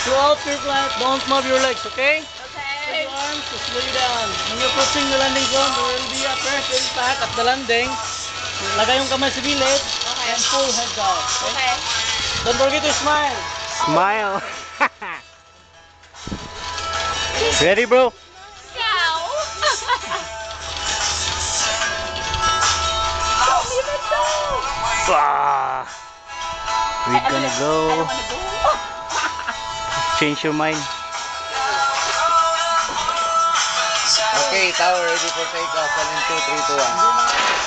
Throughout your flight, don't move your legs, okay? Okay. Your arms to slow you down. When you're approaching the landing zone, there will be a first impact at the landing. Lagay yung kamay sa gilid and pull head down. Okay. Don't forget to smile. Smile. Ready, bro? Cow. Show me the toe. Ah, we're gonna I go. don't wanna go. Change your mind. Okay, tower ready for takeoff. 1 in 2, 3, 2, 1.